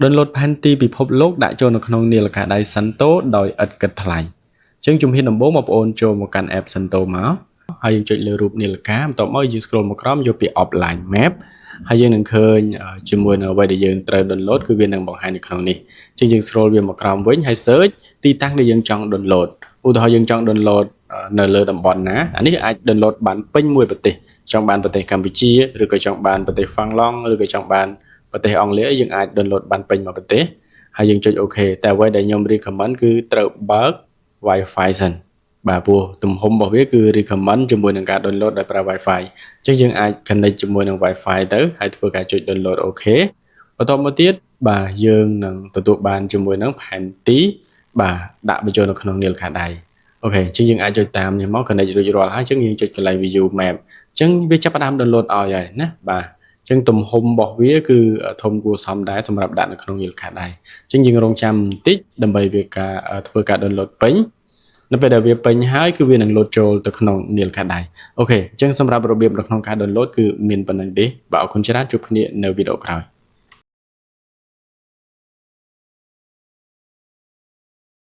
download ផែនទីពិភពលោកដាក់ចូលនៅក្នុងនាឡិកាដៃ Santo ដោយឥតគិតថ្លៃអញ្ចឹងជំហានដំបូងបងប្អូនចូលមកកាន់ app Santo មកហើយយើងចុចលើរូបនាឡិកាបន្ទាប់មកយើង scroll មកក្រោមយកពាក្យ offline map ហើយយើងនឹងឃើញជាមួយនៅអ្វីដែលយើងត្រូវ download គឺវានឹងបង្ហាញនៅក្នុងនេះអញ្ចឹងយើង scroll វាមកក្រោមវិញហើយ search ទីតាំងដែលយើងចង់ download ឧទាហរណ៍យើងចង់ download នៅលើតំបន់ណាអានេះអាច download បានពេញមួយប្រទេសចង់បានប្រទេសកម្ពុជាឬក៏ចង់បានប្រទេសហ្វាំងឡង់ឬក៏ចង់បានប្រទេសអង់គ្លេសយើងអាច download បានពេញមួយប្រទេសហើយយើងចុច OK តែអ្វីដែលខ្ញុំ recommend គឺត្រូវបើក Wi-Fi សិនបាទព្រោះទំហំរបស់វាគឺ recommend ជាមួយនឹងការ download ដោយប្រើ Wi-Fi អញ្ចឹងយើងអាច connect ជាមួយនឹង Wi-Fi ទៅហើយធ្វើការចុច download OK បន្ទាប់មកទៀតបាទយើងនឹងទទួលបានជាមួយនឹងផែនទីបាទដាក់បញ្ចូលនៅក្នុងនាឡិកាដៃអូខេអញ្ចឹងយើងអាចចុចតាមនេះមក connect រួចរាល់ហើយអញ្ចឹងយើងចុចកន្លែង view map អញ្ចឹងវាចាប់ផ្ដើម download ឲ្យហើយណាបាទអញ្ចឹងទំហំរបស់វាគឺធំគួរសមដែរសម្រាប់ដាក់នៅក្នុងនាឡិកាដៃអញ្ចឹងយើងរងចាំបន្តិចដើម្បីវាការធ្វើការ download ពេញនៅពេលដែលវាពេញហើយគឺវានឹង load ចូលទៅក្នុងនាឡិកាដៃអូខេអញ្ចឹងសម្រាប់របៀបនៅក្នុងការ download គឺមានប៉ុណ្្នឹងទេបាទអរគុណច្រើនជួបគ្នានៅវីដេអូក្រោយ